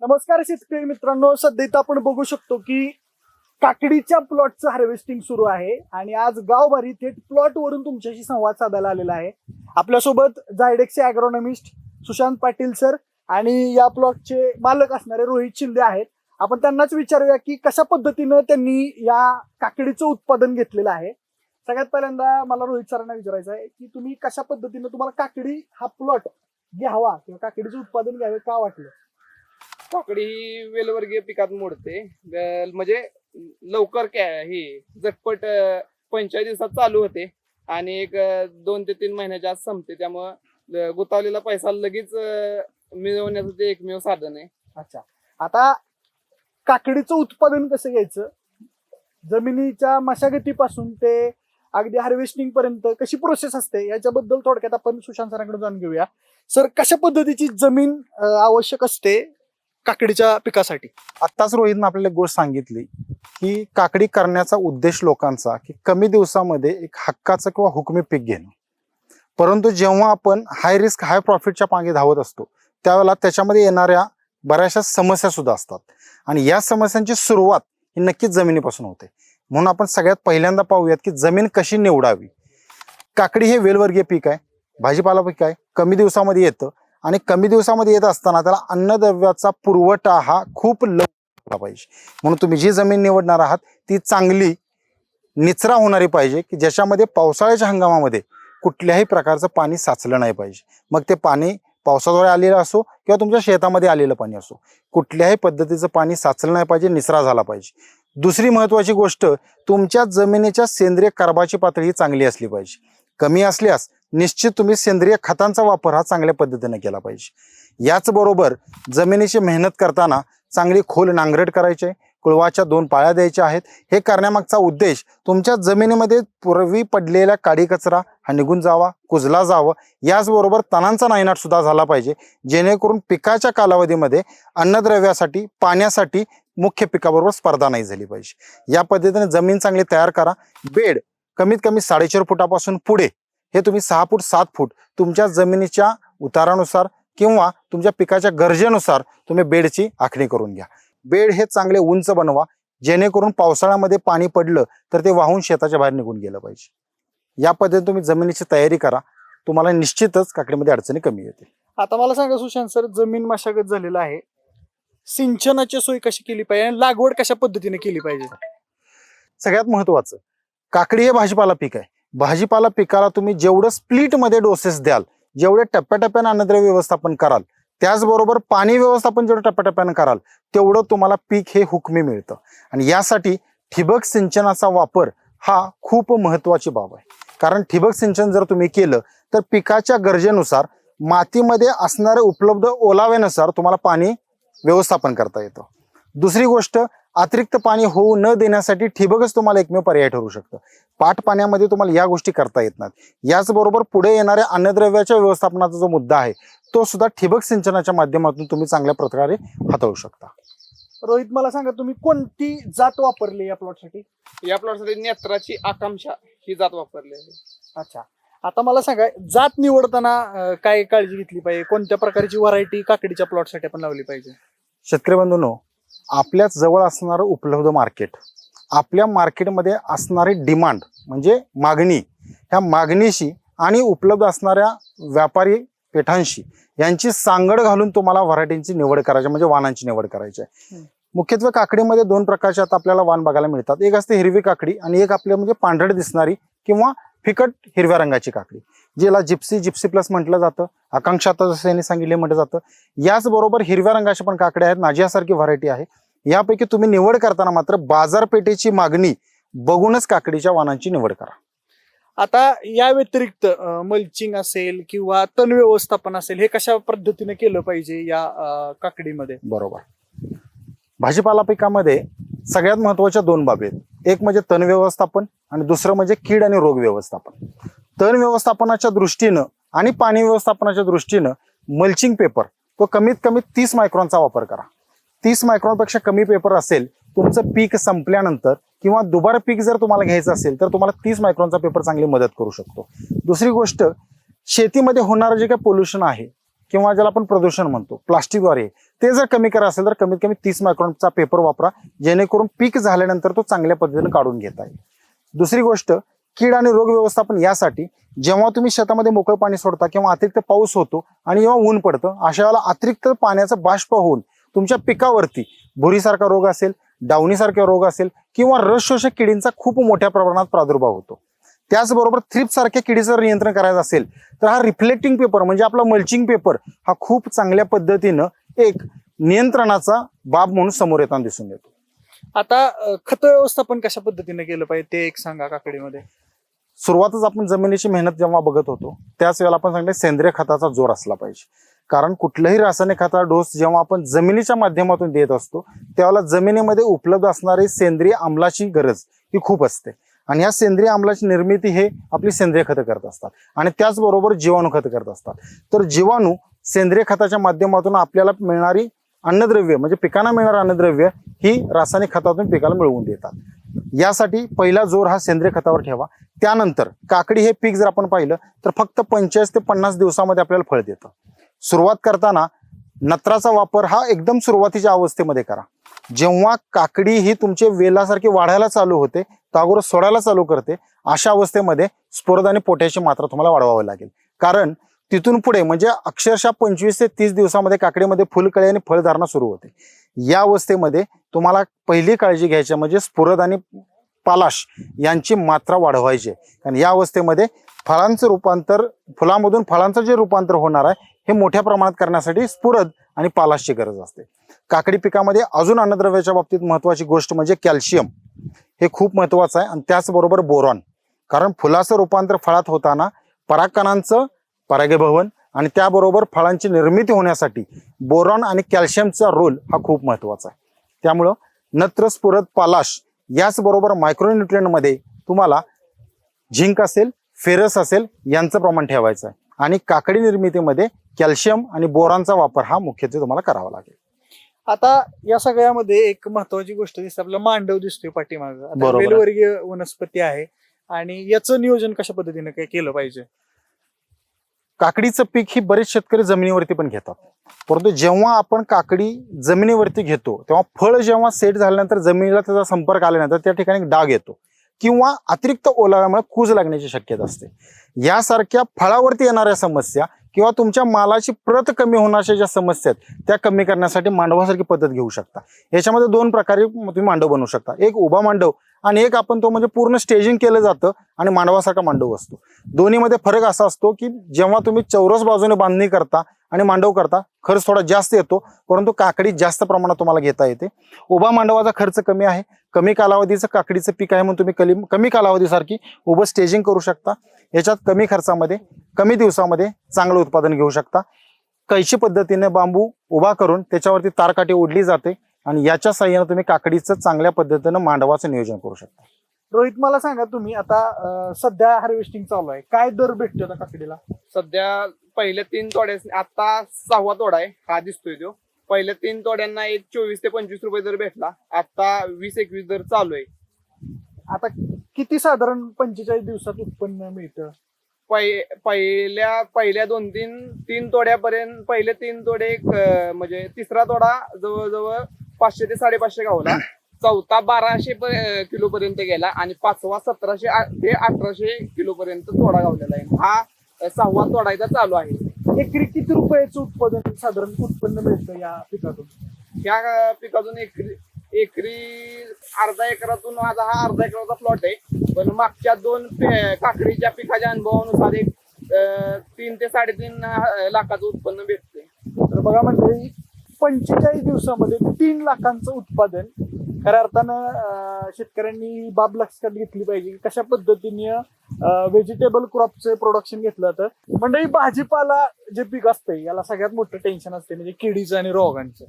नमस्कार शेतकरी मित्रांनो, सध्या इथं आपण बघू शकतो की काकडीच्या प्लॉटचं हार्वेस्टिंग सुरू आहे आणि आज गावभरी थेट प्लॉट वरून तुमच्याशी संवाद साधायला आलेला आहे. आपल्यासोबत झायडेक्सचे अॅग्रोनॉमिस्ट सुशांत पाटील सर आणि या प्लॉटचे मालक असणारे रोहित शिंदे आहेत. आपण त्यांनाच विचारूया की कशा पद्धतीनं त्यांनी या काकडीचं उत्पादन घेतलेलं आहे. सगळ्यात पहिल्यांदा मला रोहित सरांना विचारायचं आहे की तुम्ही कशा पद्धतीनं तुम्हाला काकडी हा प्लॉट घ्यावा किंवा काकडीचं उत्पादन घ्यावे का वाटलं? काकडी ही वेलवर्गीय पिकात मोडते. म्हणजे लवकर ही झटपट 45 दिवसात चालू होते आणि एक 2 ते 3 महिन्याच्या आत संपते. त्यामुळं गुतावलेला पैसा लगेच मिळवण्याचं ते एकमेव साधन आहे. अच्छा, आता काकडीचं उत्पादन कसं घ्यायचं, जमिनीच्या मशागतीपासून ते अगदी हार्वेस्टिंग पर्यंत कशी प्रोसेस असते याच्याबद्दल थोडक्यात आपण सुशांत सरांकडे जाणून घेऊया. सर, कशा पद्धतीची जमीन आवश्यक असते काकडीच्या पिकासाठी? आत्ताच रोहितनं आपल्याला एक गोष्ट सांगितली की काकडी करण्याचा उद्देश लोकांचा की कमी दिवसामध्ये एक हक्काचं किंवा हुकमी पीक घेणं. परंतु जेव्हा आपण हाय रिस्क हाय प्रॉफिटच्या मागे धावत असतो त्यावेळेला त्याच्यामध्ये येणाऱ्या बऱ्याचशा समस्या सुद्धा असतात आणि या समस्यांची सुरुवात ही नक्कीच जमिनीपासून होते. म्हणून आपण सगळ्यात पहिल्यांदा पाहूयात की जमीन कशी निवडावी. काकडी हे वेलवर्गीय पीक आहे, भाजीपाला पीक आहे, कमी दिवसामध्ये येतं आणि कमी दिवसामध्ये येत असताना त्याला अन्नद्रव्याचा पुरवठा हा खूप लवकर पाहिजे. म्हणून तुम्ही जी जमीन निवडणार आहात ती चांगली निचरा होणारी पाहिजे की ज्याच्यामध्ये पावसाळ्याच्या हंगामामध्ये कुठल्याही प्रकारचं पाणी साचलं नाही पाहिजे. मग ते पाणी पावसाद्वारे आलेलं असो किंवा तुमच्या शेतामध्ये आलेलं पाणी असो, कुठल्याही पद्धतीचं पाणी साचलं नाही पाहिजे, निचरा झाला पाहिजे. दुसरी महत्वाची गोष्ट, तुमच्या जमिनीच्या सेंद्रिय कर्बाची पातळी चांगली असली पाहिजे. कमी असल्यास निश्चित तुम्ही सेंद्रिय खतांचा वापर हा चांगल्या पद्धतीने केला पाहिजे. याचबरोबर जमिनीची मेहनत करताना चांगली खोल नांगरट करायची आहे, कुळवाच्या 2 पाळ्या द्यायच्या आहेत. हे करण्यामागचा उद्देश तुमच्या जमिनीमध्ये पूर्वी पडलेला काडी कचरा हा निघून जावा, कुजला जावं. याचबरोबर तणांचा नायनाट सुद्धा झाला पाहिजे, जेणेकरून पिकाच्या कालावधीमध्ये अन्नद्रव्यासाठी पाण्यासाठी मुख्य पिकाबरोबर स्पर्धा नाही झाली पाहिजे. या पद्धतीने जमीन चांगली तयार करा. बेड कमीत कमी 4.5 फुटापासून पुढे हे तुम्ही 6 फूट 7 फूट तुमच्या जमिनीच्या उतारानुसार किंवा तुमच्या पिकाच्या गरजेनुसार तुम्ही बेडची आखणी करून घ्या. बेड हे चांगले उंच बनवा, जेणेकरून पावसाळ्यामध्ये पाणी पडलं तर ते वाहून शेताच्या बाहेर निघून गेलं पाहिजे. या पद्धतीने तुम्ही जमिनीची तयारी करा, तुम्हाला निश्चितच काकडीमध्ये अडचणी कमी येतील. आता मला सांगा सुशांत सर, जमीन मशागत झालेलं आहे, सिंचनाची सोय कशी केली पाहिजे आणि लागवड कशा पद्धतीने केली पाहिजे? सगळ्यात महत्वाचं, काकडी हे भाजीपाला पीक आहे. भाजीपाला पिकाला तुम्ही जेवढं स्प्लिटमध्ये डोसेस द्याल, जेवढे टप्प्याटप्प्यानं अन्नद्रव्य व्यवस्थापन कराल, त्याचबरोबर पाणी व्यवस्थापन जेवढं टप्प्याटप्प्यानं कराल तेवढं तुम्हाला पीक हे हुकमी मिळतं. आणि यासाठी ठिबक सिंचनाचा वापर हा खूप महत्वाची बाब आहे. कारण ठिबक सिंचन जर तुम्ही केलं तर पिकाच्या गरजेनुसार मातीमध्ये असणारे उपलब्ध ओलाव्यानुसार तुम्हाला पाणी व्यवस्थापन करता येतं. दुसरी गोष्ट, अतिरिक्त पाणी होऊ न देण्यासाठी ठिबकच तुम्हाला एकमेव पर्याय ठरू शकतं. पाट पाण्यामध्ये तुम्हाला या गोष्टी करता येत नाहीत. याचबरोबर पुढे येणाऱ्या अन्नद्रव्याच्या व्यवस्थापनाचा जो मुद्दा आहे तो सुद्धा ठिबक सिंचनाच्या माध्यमातून तुम्ही चांगल्या प्रकारे हाताळू शकता. रोहित, मला सांगा तुम्ही कोणती जात वापरली या प्लॉटसाठी? या प्लॉटसाठी नेत्राची आकांक्षा ही जात वापरली आहे. अच्छा, आता मला सांगा, जात निवडताना काय काळजी घेतली पाहिजे, कोणत्या प्रकारची व्हरायटी काकडीच्या प्लॉटसाठी आपण लावली पाहिजे? शेतकरी बंधूंनो, आपल्याच जवळ असणारं उपलब्ध मार्केट, आपल्या मार्केटमध्ये असणारी डिमांड म्हणजे मागणी, ह्या मागणीशी आणि उपलब्ध असणाऱ्या व्यापारी पेठांशी यांची सांगड घालून तुम्हाला व्हरायटींची निवड करायची, म्हणजे वाणांची निवड करायची आहे. मुख्यत्वे काकडीमध्ये 2 प्रकारचे आता आपल्याला वाण बघायला मिळतात. एक असते हिरवी काकडी आणि एक आपल्या म्हणजे पांढरट दिसणारी किंवा फिकट हिरव्या रंगाची काकडी, ज्याला जिप्सी प्लस म्हटलं जातं, आकांक्षा आता जसं यांनी सांगितले म्हटलं जातं. याचबरोबर हिरव्या रंगाच्या पण काकड्या आहेत, नाजियासारखी व्हरायटी आहे. यापैकी तुम्ही निवड करताना मात्र बाजारपेठेची मागणी बघूनच काकडीच्या वाणांची निवड करा. आता या व्यतिरिक्त मल्चिंग असेल किंवा तण व्यवस्थापन असेल, हे कशा पद्धतीने केलं पाहिजे या काकडीमध्ये? बरोबर, भाजीपाला पिकामध्ये सगळ्यात महत्वाच्या 2 बाबी आहेत. एक म्हणजे तण व्यवस्थापन आणि दुसरं म्हणजे कीड आणि रोग व्यवस्थापन. तण व्यवस्थापनाच्या दृष्टीनं आणि पाणी व्यवस्थापनाच्या दृष्टीनं मल्चिंग पेपर तो कमीत कमी 30 मायक्रॉनचा वापर करा. 30 मायक्रॉनपेक्षा कमी पेपर असेल, तुमचं पीक संपल्यानंतर किंवा दुबार पीक जर तुम्हाला घ्यायचं असेल तर तुम्हाला 30 मायक्रॉनचा पेपर चांगली मदत करू शकतो. दुसरी गोष्ट, शेतीमध्ये होणारं जे काही पोल्युशन आहे किंवा ज्याला आपण प्रदूषण म्हणतो प्लास्टिकद्वारे, ते जर कमी करायचं असेल तर कमीत कमी 30 मायक्रॉनचा पेपर वापरा, जेणेकरून पीक झाल्यानंतर तो चांगल्या पद्धतीने काढून घेता येईल. दुसरी गोष्ट, कीड आणि रोग व्यवस्थापन यासाठी जेव्हा तुम्ही शेतामध्ये मोकळं पाणी सोडता किंवा अतिरिक्त पाऊस होतो आणि जेव्हा ऊन पडतं, अशा वेळेला अतिरिक्त पाण्याचं बाष्प होऊन तुमच्या पिकावरती भुरीसारखा रोग असेल, डावणीसारखे रोग असेल किंवा रस शोषक किडींचा खूप मोठ्या प्रमाणात प्रादुर्भाव होतो. त्याचबरोबर थ्रिप्स सारख्या किडीचं नियंत्रण करायचं असेल तर हा रिफ्लेक्टिंग पेपर म्हणजे आपला मल्चिंग पेपर हा खूप चांगल्या पद्धतीनं एक नियंत्रणाचा बाब म्हणून समोर येताना दिसून येतो. आता खत व्यवस्थापन कशा पद्धतीने केलं पाहिजे ते एक सांगा काकडीमध्ये. सुरुवातच आपण जमिनीची मेहनत जेव्हा बघत होतो त्याच वेळेला आपण सांगतो सेंद्रिय खताचा जोर असला पाहिजे. कारण कुठल्याही रासायनिक खताचा डोस जेव्हा आपण जमिनीच्या माध्यमातून देत असतो त्यावेळेला जमिनीमध्ये उपलब्ध असणारी सेंद्रिय आम्लाची गरज ही खूप असते आणि ह्या सेंद्रिय आम्लाची निर्मिती हे आपली सेंद्रिय खतं करत असतात आणि त्याचबरोबर जीवाणू खतं करत असतात. तर जीवाणू सेंद्रिय खताच्या माध्यमातून आपल्याला मिळणारी अन्नद्रव्य म्हणजे पिकांना मिळणारी अन्नद्रव्य ही रासायनिक खतातून पिकाला मिळवून देतात. यासाठी पहिला जोर हा सेंद्रिय खतावर ठेवा. त्यानंतर काकडी हे पीक जर आपण पाहिलं तर फक्त 45 ते 50 दिवसामध्ये आपल्याला फळ देतं. सुरुवात करताना नत्राचा वापर हा एकदम सुरुवातीच्या अवस्थेमध्ये करा. जेव्हा काकडी ही तुमचे वेलासारखी वाढायला चालू होते, तागोर सोडायला चालू करते, अशा अवस्थेमध्ये स्फुरद आणि पोटॅशची मात्रा तुम्हाला वाढवावी लागेल. कारण तिथून पुढे म्हणजे अक्षरशः 25 ते 30 दिवसामध्ये काकडीमध्ये फुलकळी आणि फळधारणा सुरू होते. या अवस्थेमध्ये तुम्हाला पहिली काळजी घ्यायची म्हणजे स्फुरद आणि पालाश यांची मात्रा वाढवायची आहे. कारण या अवस्थेमध्ये फळांचं रूपांतर, फुलामधून फळांचं जे रूपांतर होणार आहे हे मोठ्या प्रमाणात करण्यासाठी स्फुरद आणि पालाशची गरज असते. काकडी पिकामध्ये अजून अन्नद्रव्याच्या बाबतीत महत्वाची गोष्ट म्हणजे कॅल्शियम हे खूप महत्वाचं आहे आणि त्याचबरोबर बोरॉन. कारण फुलाचं रूपांतर फळात होताना परागकणांचं परागीभवन आणि त्याबरोबर फळांची निर्मिती होण्यासाठी बोरॉन आणि कॅल्शियमचा रोल हा खूप महत्वाचा आहे. त्यामुळं नत्र, स्फुरद, पालाश याचबरोबर मायक्रोन्यूट्रियंटमध्ये तुम्हाला झिंक असेल, फेरस असेल यांचं प्रमाण ठेवायचं आहे आणि काकडी निर्मितीमध्ये कॅल्शियम आणि बोरॉनचा वापर हा मुख्यत्वे तुम्हाला करावा लागेल. आता या सगळ्यामध्ये एक महत्वाची गोष्ट दिसते, आपला मांडव दिसतोय पाठीमागं. आता बरोबर आहे. वेलवर्गीय वनस्पती आहे आणि याचं नियोजन कशा पद्धतीने काय केलं पाहिजे. काकडीचं पीक ही बरेच शेतकरी जमिनीवरती पण घेतात, परंतु जेव्हा आपण काकडी जमिनीवरती घेतो तेव्हा फळ जेव्हा सेट झाल्यानंतर जमिनीला त्याचा संपर्क आल्यानंतर त्या ठिकाणी डाग येतो किंवा अतिरिक्त ओलाव्यामुळे कूज लागण्याची शक्यता असते. यासारख्या फळावरती येणाऱ्या समस्या किंवा तुमच्या मालाची प्रत कमी होण्याच्या ज्या समस्या आहेत त्या कमी करण्यासाठी मांडवासारखी पद्धत घेऊ शकता. याच्यामध्ये 2 प्रकारे तुम्ही मांडव बनवू शकता. एक उभा मांडव आणि एक आपण तो म्हणजे पूर्ण स्टेजिंग केलं जातं आणि मांडवासारखा मांडव असतो. दोन्हीमध्ये फरक असा असतो की जेव्हा तुम्ही चौरस बाजूने बांधणी करता आणि मांडव करता खर्च थोडा जास्त येतो, परंतु काकडी जास्त प्रमाणात तुम्हाला घेता येते. उभा मांडवाचा खर्च कमी आहे, कमी कालावधीचं काकडीचं पीक आहे म्हणून तुम्ही कमी कालावधीसारखी उभं स्टेजिंग करू शकता. याच्यात कमी खर्चामध्ये कमी दिवसामध्ये चांगलं उत्पादन घेऊ शकता. कैची पद्धतीने बांबू उभा करून त्याच्यावरती तारकाठी ओढली जाते आणि याच्या साह्याने तुम्ही काकडीचं चांगल्या पद्धतीनं मांडवाचं नियोजन करू शकता. रोहित, मला सांगा तुम्ही आता सध्या हार्वेस्टिंग चालू आहे, काय दर भेटतो आता काकडीला. सध्या पहिल्या 3 तोड्या, आता 6वा तोडा आहे हा दिसतोय तो. पहिल्या 3 तोड्यांना एक 24 ते 25 रुपये दर भेटला. आता 20-21 दर चालू आहे. आता किती साधारण 45 दिवसात उत्पन्न मिळतं. पहिल्या 2-3 तोड्यापर्यंत पहिले 3 तोडे म्हणजे तिसरा तोडा जवळजवळ 500 ते 550 गावला. चौथा 1200 किलो पर्यंत गेला आणि 5वा 1700 ते 1800 किलो पर्यंत तोडा गावलेला आहे. हा 6वा तोडायचा चालू आहे. एकरी किती रुपयाचं उत्पादन साधारण उत्पन्न मिळतं या पिकातून. या पिकातून एकरी अर्धा एकरातून माझा हा अर्धा एकराचा प्लॉट आहे. पण मागच्या 2 काकडीच्या पिकाच्या अनुभवानुसार एक 3 ते 3.5 लाखाचं उत्पन्न भेटते. तर बघा मंडळी, 45 दिवसामध्ये 3 लाखांचं उत्पादन. खऱ्या अर्थानं शेतकऱ्यांनी बाब लक्षात घेतली पाहिजे की कशा पद्धतीने व्हेजिटेबल क्रॉपचं प्रोडक्शन घेतलं तर. मंडळी, भाजीपाला जे पीक असतंय याला सगळ्यात मोठं टेन्शन असते म्हणजे किडीचं आणि रोगांचं.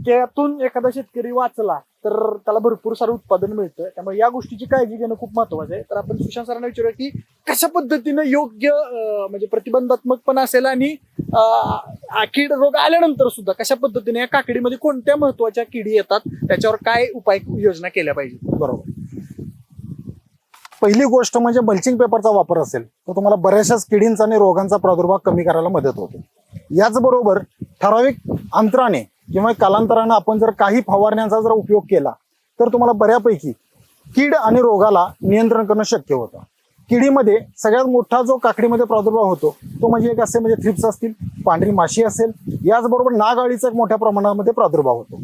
त्यातून एखादा शेतकरी वाचला तर त्याला भरपूर सारं उत्पादन मिळतं. त्यामुळे या गोष्टीची काळजी घेणं खूप महत्वाचं आहे. तर आपण सुशांत सरांना विचारूया की कशा पद्धतीनं योग्य म्हणजे प्रतिबंधात्मक पण असेल आणि कीड रोग आल्यानंतर सुद्धा कशा पद्धतीने या काकडीमध्ये कोणत्या महत्वाच्या किडी येतात त्याच्यावर काय उपाय योजना केल्या पाहिजे. बरोबर. पहिली गोष्ट म्हणजे मल्चिंग पेपरचा वापर असेल तर तुम्हाला बऱ्याचशाच किडींचा आणि रोगांचा प्रादुर्भाव कमी करायला मदत होते. याचबरोबर ठराविक अंतराने किंवा कालांतराने आपण जर काही फवारण्यांचा जर उपयोग केला तर तुम्हाला बऱ्यापैकी कीड आणि रोगाला नियंत्रण करणं शक्य होतं. किडीमध्ये सगळ्यात मोठा जो काकडीमध्ये प्रादुर्भाव होतो तो म्हणजे एक असे म्हणजे थ्रिप्स असतील, पांढरी माशी असेल, याचबरोबर नाग अळीचा एक मोठ्या प्रमाणामध्ये प्रादुर्भाव होतो.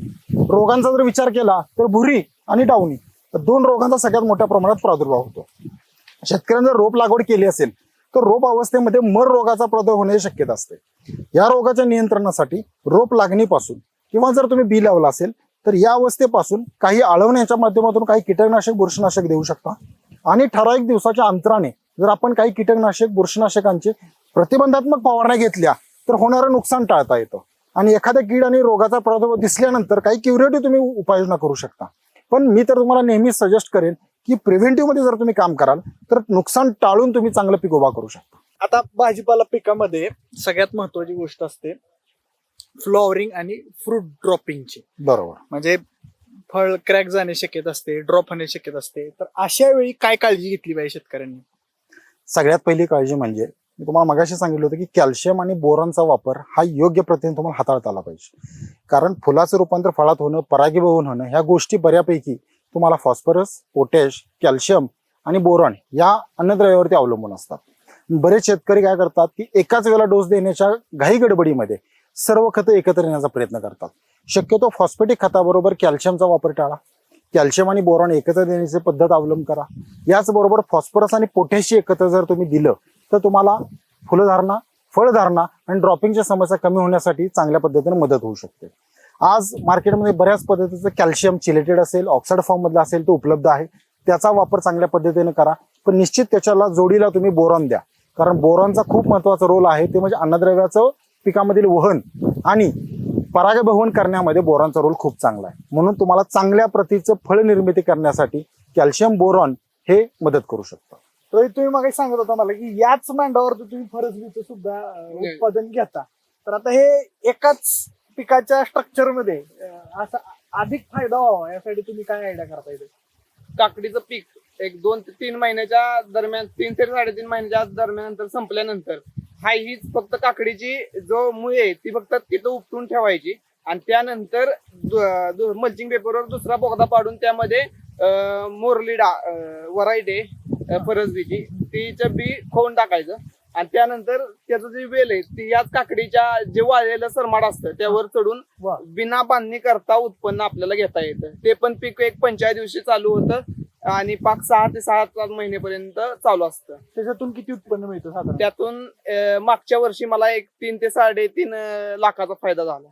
रोगांचा जर विचार केला तर भुरी आणि डावणी दोन रोगांचा सगळ्यात मोठ्या प्रमाणात प्रादुर्भाव होतो. शेतकऱ्यांनी जर रोप लागवड केली असेल तर रोप अवस्थेमध्ये मर रोगाचा प्रादुर्भाव होण्याची शक्यता असते. या रोगाच्या नियंत्रणासाठी रोप लागणीपासून किंवा जर तुम्ही बी लावला असेल तर या अवस्थेपासून काही आळवण्याच्या माध्यमातून काही कीटकनाशक, बुरशीनाशक देऊ शकता आणि ठराविक दिवसाच्या अंतराने जर आपण काही कीटकनाशक, बुरशीनाशकांचे प्रतिबंधात्मक फवारण्या घेतल्या तर होणारं नुकसान टाळता येतं आणि एखाद्या कीड आणि रोगाचा प्रादुर्भाव दिसल्यानंतर काही क्युरेटिव्ह तुम्ही उपाययोजना करू शकता. पण मी तर तुम्हाला नेहमी सजेस्ट करेन की प्रिव्हेंटिव्ह मध्ये जर तुम्ही काम कराल तर नुकसान टाळून तुम्ही चांगलं पीक उभा करू शकता. आता भाजीपाला पिकामध्ये सगळ्यात महत्वाची गोष्ट असते फ्लॉवरिंग आणि फ्रूट ड्रॉपिंगची. बरोबर. म्हणजे फळ क्रॅक जाण्याची शक्यता असते, ड्रॉप होण्याची शक्यता असते. तर अशा वेळी काय काळजी घेतली पाहिजे शेतकऱ्यांनी? सगळ्यात पहिली काळजी म्हणजे मी तुम्हाला मगाशी सांगितलं होतं की कॅल्शियम आणि बोरॉनचा वापर हा योग्य पद्धतीने तुम्हाला हाताळता आला पाहिजे. कारण फुलाचं रूपांतर फळात होणं, परागीभवन होणं ह्या गोष्टी बऱ्यापैकी तुम्हाला फॉस्फरस, पोटॅश, कॅल्शियम आणि बोरॉन या अन्नद्रव्यावरती अवलंबून असतात. बरेच शेतकरी काय करतात की एकाच वेळेला डोस देण्याच्या घाई गडबडीमध्ये सर्व खतं एकत्र येण्याचा प्रयत्न करतात. शक्यतो फॉस्फेटिक खताबरोबर कॅल्शियमचा वापर टाळा. कॅल्शियम आणि बोरॉन एकत्र देण्याची पद्धत अवलंब करा. याचबरोबर फॉस्फरस आणि पोटॅश एकत्र जर तुम्ही दिलं तर तुम्हाला फुलधारणा, फळधारणा आणि ड्रॉपिंगच्या समस्या कमी होण्यासाठी चांगल्या पद्धतीने मदत होऊ शकते. आज मार्केटमध्ये बऱ्याच पद्धतीचं कॅल्शियम चिलेटेड असेल, ऑक्साईड फॉर्म मधलं असेल तो उपलब्ध आहे. त्याचा वापर चांगल्या पद्धतीने करा. पण निश्चित त्याच्याला जोडीला तुम्ही बोरॉन द्या. कारण बोरॉनचा खूप महत्वाचा रोल आहे. ते म्हणजे अन्नद्रव्याचं पिकामधील वहन आणि परागभवन करण्यामध्ये बोरॉनचा रोल खूप चांगला आहे. म्हणून तुम्हाला चांगल्या प्रतीचं फळ निर्मिती करण्यासाठी कॅल्शियम, बोरॉन हे मदत करू शकतं. तर तुम्ही मग सांगत होता मला की याच मांडावर तुम्ही फरसबीचं सुद्धा उत्पादन घेता. तर आता हे एकाच पिकाच्या स्ट्रक्चर मध्ये असा अधिक फायदा व्हावा यासाठी तुम्ही काय आयडिया करता येते? काकडीचं पीक एक 2 ते 3 महिन्याच्या दरम्यान, 3 ते 3.5 महिन्याच्या दरम्यान संपल्यानंतर हीच फक्त काकडीची जो मुळे आहे ती फक्त तिथं उपटून ठेवायची आणि त्यानंतर मल्चिंग पेपरवर दुसरा बोगदा पाडून त्यामध्ये मोरलीडा व्हरायटी फरसबीची तिचं बी खोवून टाकायचं आणि त्यानंतर त्याचं जे वेल आहे ती याच काकडीच्या जे वाळलेलं सरमाड असतं त्यावर चढून बिना बांधणी करता उत्पन्न आपल्याला घेता येतं. ते पण पीक एक 45 दिवशी चालू होतं आणि पाक 6 ते 7 महिनेपर्यंत चालू असतं. त्याच्यातून किती उत्पन्न मिळतं साधारण? त्यातून मागच्या वर्षी मला एक 3 ते 3.5 लाखाचा फायदा झाला.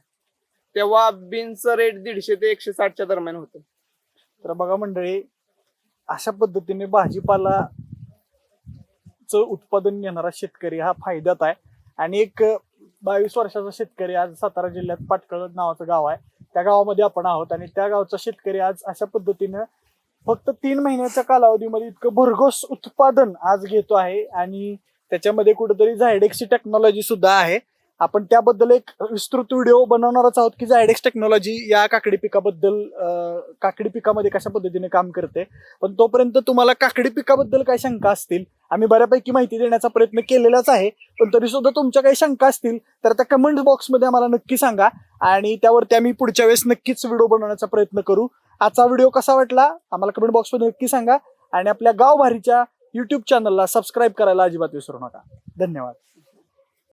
तेव्हा बीन्सचं रेट 150 ते 160च्या दरम्यान होतं. तर बघा मंडळी, अशा पद्धतीने भाजीपाला उत्पादन घेणारा शेतकरी हा फायद्यात आहे. आणि एक 22 वर्षाचा शेतकरी आज सातारा जिल्ह्यात पाटकळद नावाचं गाव आहे, त्या गावामध्ये आपण आहोत. आणि त्या गावचा शेतकरी आज अशा पद्धतीनं फक्त 3 महिन्याच्या कालावधीमध्ये इतकं भरघोस उत्पादन आज घेतो आहे. आणि त्याच्यामध्ये कुठेतरी झायडेक्सची टेक्नॉलॉजी सुद्धा आहे. आपण त्याबद्दल एक विस्तृत व्हिडिओ बनवणारच आहोत की झायडेक्स टेक्नॉलॉजी या काकडी पिकाबद्दल, काकडी पिकामध्ये कशा पद्धतीने काम करते. पण तोपर्यंत तुम्हाला काकडी पिकाबद्दल काय शंका असतील, आम्ही बऱ्यापैकी माहिती देण्याचा प्रयत्न केलेलाच आहे. पण तरी सुद्धा तुमच्या काही शंका असतील तर त्या कमेंट बॉक्समध्ये आम्हाला नक्की सांगा आणि त्यावरती आम्ही पुढच्या वेळेस नक्कीच व्हिडिओ बनवण्याचा प्रयत्न करू. आजचा व्हिडिओ कसा वाटला आम्हाला कमेंट बॉक्समध्ये नक्की सांगा आणि आपल्या गावभारीच्या YouTube चॅनलला सबस्क्राईब करायला अजिबात विसरू नका. धन्यवाद.